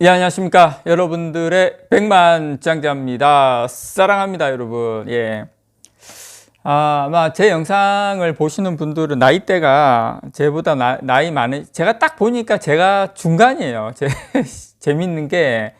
예, 안녕하십니까. 여러분들의 백만장자입니다. 사랑합니다, 여러분. 예. 아마 제 영상을 보시는 분들은 나이대가 제보다 나이 많은, 제가 딱 보니까 제가 중간이에요. 재밌는 게,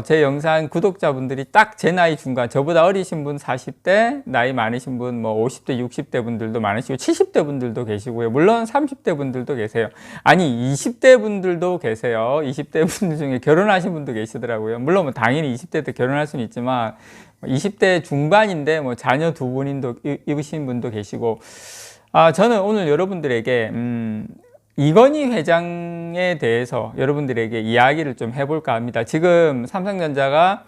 제 영상 구독자분들이 딱 제 나이 중간, 저보다 어리신 분 40대, 나이 많으신 분 뭐 50대, 60대 분들도 많으시고, 70대 분들도 계시고요. 물론 30대 분들도 계세요. 아니, 20대 분들도 계세요. 20대 분들 중에 결혼하신 분도 계시더라고요. 물론 뭐 당연히 20대 때 결혼할 수는 있지만, 20대 중반인데 뭐 자녀 두 분인도 입으신 분도 계시고, 저는 오늘 여러분들에게, 이건희 회장에 대해서 여러분들에게 이야기를 좀 해볼까 합니다. 지금 삼성전자가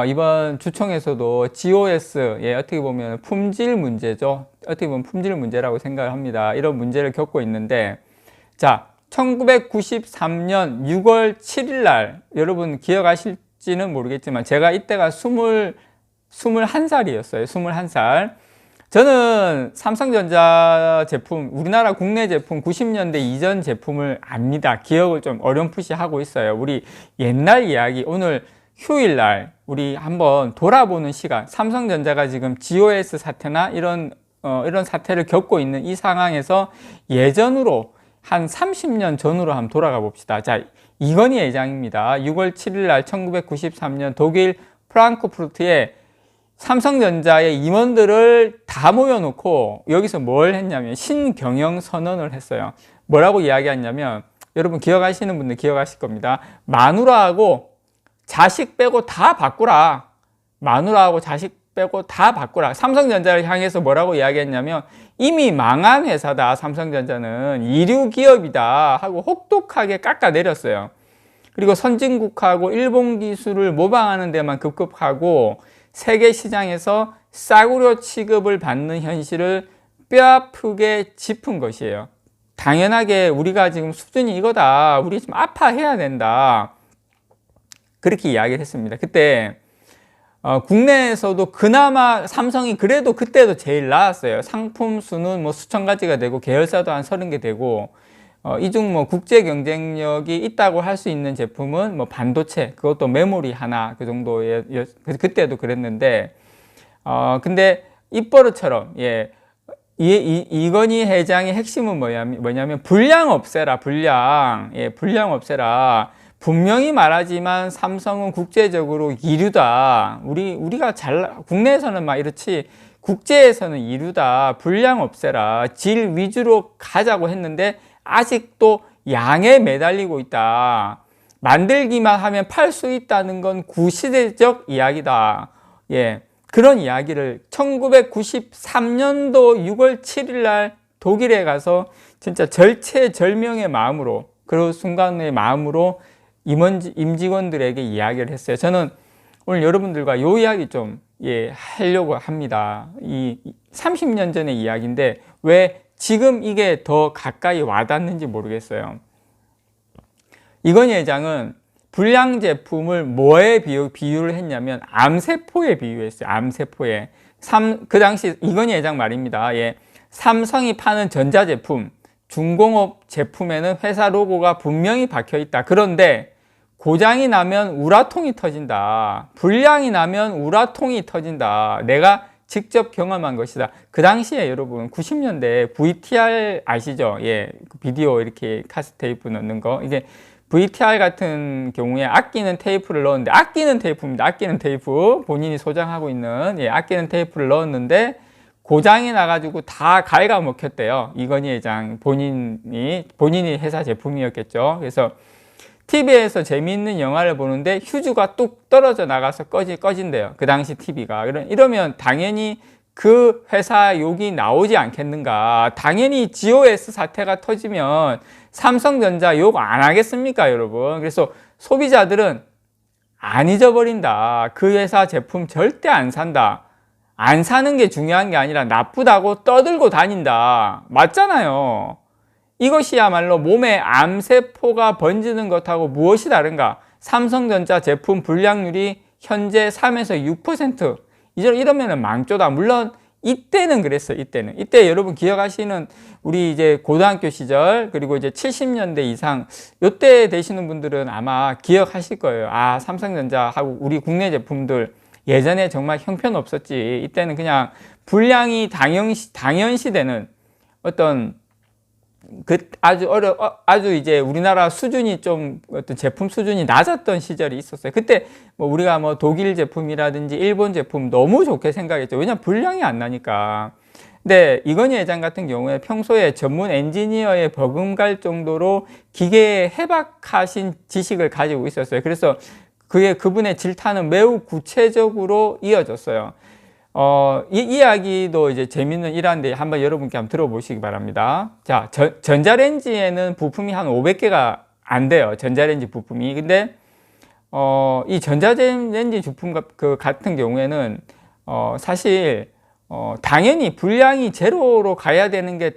이번 주총에서도 GOS, 예, 어떻게 보면 품질 문제죠. 어떻게 보면 품질 문제라고 생각을 합니다. 이런 문제를 겪고 있는데, 자, 1993년 6월 7일 날, 여러분 기억하실지는 모르겠지만, 제가 이때가 21살이었어요. 21살. 저는 삼성전자 제품, 우리나라 국내 제품 90년대 이전 제품을 압니다. 기억을 좀 어렴풋이 하고 있어요. 우리 옛날 이야기, 오늘 휴일날 우리 한번 돌아보는 시간, 삼성전자가 지금 GOS 사태나 이런 사태를 겪고 있는 이 상황에서 예전으로 한 30년 전으로 한번 돌아가 봅시다. 자, 이건희 회장입니다. 6월 7일 날 1993년 독일 프랑크푸르트에 삼성전자의 임원들을 다 모여놓고 여기서 뭘 했냐면 신경영 선언을 했어요. 뭐라고 이야기했냐면, 여러분 기억하시는 분들 기억하실 겁니다. 마누라하고 자식 빼고 다 바꾸라. 마누라하고 자식 빼고 다 바꾸라. 삼성전자를 향해서 뭐라고 이야기했냐면, 이미 망한 회사다. 삼성전자는 이류 기업이다 하고 혹독하게 깎아내렸어요. 그리고 선진국하고 일본 기술을 모방하는 데만 급급하고 세계 시장에서 싸구려 취급을 받는 현실을 뼈아프게 짚은 것이에요. 당연하게 우리가 지금 수준이 이거다. 우리 좀 아파해야 된다. 그렇게 이야기를 했습니다. 그때 국내에서도 그나마 삼성이 그래도 그때도 제일 나았어요. 상품 수는 뭐 수천 가지가 되고 계열사도 한 30개 되고, 이 중 뭐 국제 경쟁력이 있다고 할 수 있는 제품은 뭐 반도체, 그것도 메모리 하나 그 정도의, 그때도 그랬는데, 근데 입버릇처럼, 예, 이건희 회장의 핵심은 뭐냐면 불량 없애라, 불량. 예, 불량 없애라. 분명히 말하지만 삼성은 국제적으로 이류다. 우리가 국내에서는 막 이렇지, 국제에서는 이류다. 불량 없애라. 질 위주로 가자고 했는데 아직도 양에 매달리고 있다. 만들기만 하면 팔 수 있다는 건 구시대적 이야기다. 예, 그런 이야기를 1993년도 6월 7일 날 독일에 가서 진짜 절체절명의 마음으로, 그 순간의 마음으로 임직원들에게 이야기를 했어요. 저는 오늘 여러분들과 이 이야기 좀 하려고 합니다. 이 30년 전의 이야기인데 왜 지금 이게 더 가까이 와닿는지 모르겠어요. 이건희 회장은 불량 제품을 뭐에 비유를 했냐면 암세포에 비유했어요. 암세포에. 그 당시 이건희 회장 말입니다. 예. 삼성이 파는 전자제품, 중공업 제품에는 회사 로고가 분명히 박혀 있다. 그런데 고장이 나면 우라통이 터진다. 불량이 나면 우라통이 터진다. 내가 직접 경험한 것이다. 그 당시에 여러분 90년대 VTR 아시죠? 예, 비디오 이렇게 카세트 테이프 넣는 거. 이게 VTR 같은 경우에 아끼는 테이프를 넣었는데, 아끼는 테이프입니다. 아끼는 테이프. 본인이 소장하고 있는, 예, 아끼는 테이프를 넣었는데 고장이 나가지고 다 갉아먹혔대요. 이건희 회장 본인이 회사 제품이었겠죠. 그래서 TV에서 재미있는 영화를 보는데 휴즈가 뚝 떨어져 나가서 꺼진대요. 그 당시 TV가. 이러면 당연히 그 회사 욕이 나오지 않겠는가. 당연히 GOS 사태가 터지면 삼성전자 욕 안 하겠습니까, 여러분? 그래서 소비자들은 안 잊어버린다. 그 회사 제품 절대 안 산다. 안 사는 게 중요한 게 아니라 나쁘다고 떠들고 다닌다. 맞잖아요. 이것이야말로 몸에 암세포가 번지는 것하고 무엇이 다른가? 삼성전자 제품 불량률이 현재 3에서 6%. 이러면 망조다. 물론 이때는 그랬어요. 이때 여러분 기억하시는 우리 이제 고등학교 시절 그리고 이제 70년대 이상 요때 되시는 분들은 아마 기억하실 거예요. 아, 삼성전자하고 우리 국내 제품들 예전에 정말 형편없었지. 이때는 그냥 불량이 당연시되는 어떤 아주 이제 우리나라 수준이 좀 어떤 제품 수준이 낮았던 시절이 있었어요. 그때 뭐 우리가 뭐 독일 제품이라든지 일본 제품 너무 좋게 생각했죠. 왜냐면 불량이 안 나니까. 근데 이건희 회장 같은 경우에 평소에 전문 엔지니어에 버금갈 정도로 기계에 해박하신 지식을 가지고 있었어요. 그래서 그분의 질타는 매우 구체적으로 이어졌어요. 이 이야기도 이제 재밌는 일화인데 한번 여러분께 한번 들어보시기 바랍니다. 자, 전자레인지에는 부품이 한 500개가 안 돼요. 전자레인지 부품이. 근데, 이 전자레인지 부품 같은 경우에는, 사실, 당연히 불량이 제로로 가야 되는 게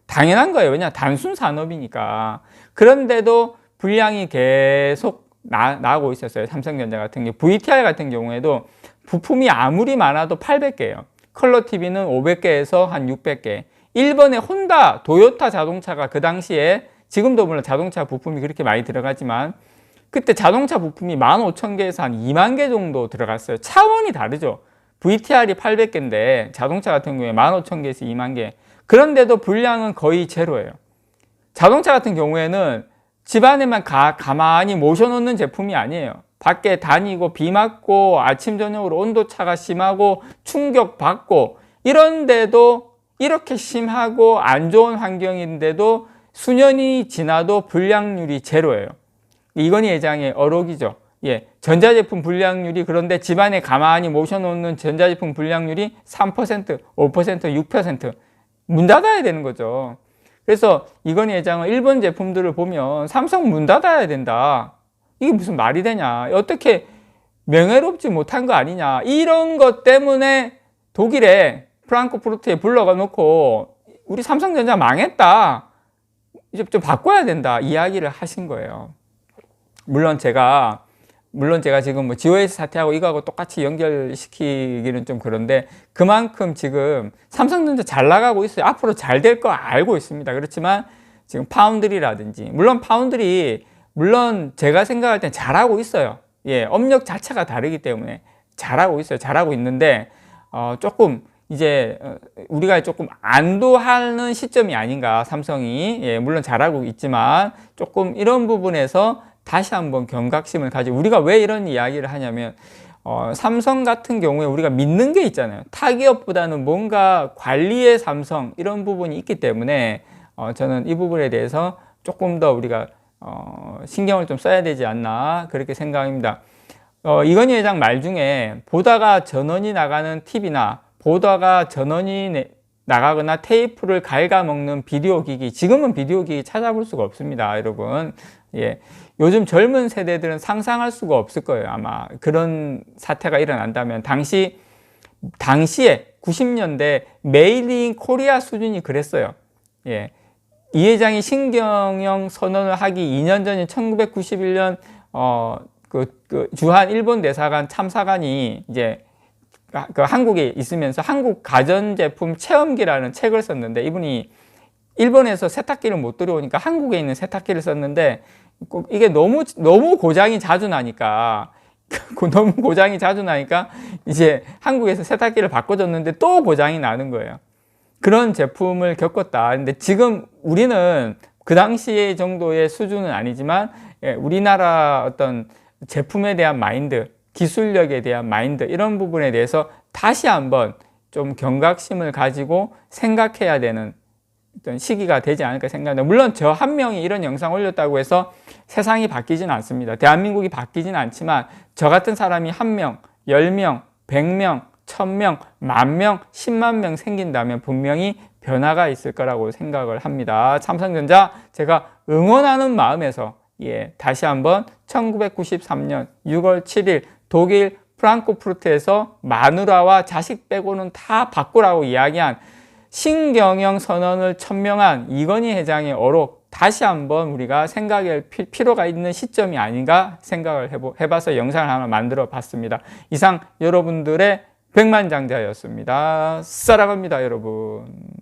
당연한 거예요. 왜냐, 단순 산업이니까. 그런데도 불량이 계속 나오고 있었어요. 삼성전자 같은 경우. VTR 같은 경우에도 부품이 아무리 많아도 800개예요. 컬러 TV는 500개에서 한 600개. 일본의 혼다, 도요타 자동차가 그 당시에 지금도 물론 자동차 부품이 그렇게 많이 들어가지만 그때 자동차 부품이 15,000개에서 한 2만 개 정도 들어갔어요. 차원이 다르죠. VTR이 800개인데 자동차 같은 경우에 15,000개에서 2만 개. 그런데도 불량은 거의 제로예요. 자동차 같은 경우에는 집안에만 가만히 모셔놓는 제품이 아니에요. 밖에 다니고 비 맞고 아침 저녁으로 온도차가 심하고 충격받고 이런데도 이렇게 심하고 안 좋은 환경인데도 수년이 지나도 불량률이 제로예요. 이건희 회장의 어록이죠. 예, 전자제품 불량률이 그런데 집안에 가만히 모셔놓는 전자제품 불량률이 3%, 5%, 6% 문 닫아야 되는 거죠. 그래서 이건희 회장은 일본 제품들을 보면 삼성 문 닫아야 된다. 이게 무슨 말이 되냐. 어떻게 명예롭지 못한 거 아니냐. 이런 것 때문에 독일에 프랑크푸르트에 불러가 놓고 우리 삼성전자 망했다. 이제 좀 바꿔야 된다. 이야기를 하신 거예요. 물론 제가 지금 뭐 GOS 사태하고 이거하고 똑같이 연결시키기는 좀 그런데 그만큼 지금 삼성전자 잘 나가고 있어요. 앞으로 잘 될 거 알고 있습니다. 그렇지만 지금 파운드리라든지 물론 제가 생각할 땐 잘하고 있어요. 예, 업력 자체가 다르기 때문에 잘하고 있어요. 잘하고 있는데 조금 이제 우리가 조금 안도하는 시점이 아닌가. 삼성이 예, 물론 잘하고 있지만 조금 이런 부분에서 다시 한번 경각심을 가지고 우리가 왜 이런 이야기를 하냐면 삼성 같은 경우에 우리가 믿는 게 있잖아요. 타기업보다는 뭔가 관리의 삼성 이런 부분이 있기 때문에 저는 이 부분에 대해서 조금 더 우리가 신경을 좀 써야 되지 않나 그렇게 생각합니다. 이건희 회장 말 중에 보다가 전원이 나가는 TV나 보다가 전원이 나가거나 테이프를 갉아먹는 비디오 기기, 지금은 비디오 기기 찾아볼 수가 없습니다, 여러분. 예, 요즘 젊은 세대들은 상상할 수가 없을 거예요. 아마 그런 사태가 일어난다면 당시에 90년대 메이드 인 코리아 수준이 그랬어요. 예, 이 회장이 신경영 선언을 하기 2년 전인 1991년 주한 일본 대사관 참사관이 이제 한국에 있으면서 한국 가전제품 체험기라는 책을 썼는데 이분이 일본에서 세탁기를 못 들여오니까 한국에 있는 세탁기를 썼는데 이게 너무 고장이 자주 나니까 이제 한국에서 세탁기를 바꿔줬는데 또 고장이 나는 거예요. 그런 제품을 겪었다. 근데 지금 우리는 그 당시 정도의 수준은 아니지만 우리나라 어떤 제품에 대한 마인드, 기술력에 대한 마인드 이런 부분에 대해서 다시 한번 좀 경각심을 가지고 생각해야 되는 어떤 시기가 되지 않을까 생각합니다. 물론 저 한 명이 이런 영상 올렸다고 해서 세상이 바뀌지는 않습니다. 대한민국이 바뀌지는 않지만 저 같은 사람이 1명, 10명, 100명, 1000명, 10,000명, 10만 명 생긴다면 분명히 변화가 있을 거라고 생각을 합니다. 삼성전자 제가 응원하는 마음에서 다시 한번 1993년 6월 7일 독일 프랑크푸르트에서 마누라와 자식 빼고는 다 바꾸라고 이야기한 신경영 선언을 천명한 이건희 회장의 어록 다시 한번 우리가 생각할 필요가 있는 시점이 아닌가 생각을 해봐서 영상을 하나 만들어 봤습니다. 이상 여러분들의 백만장자였습니다. 사랑합니다, 여러분.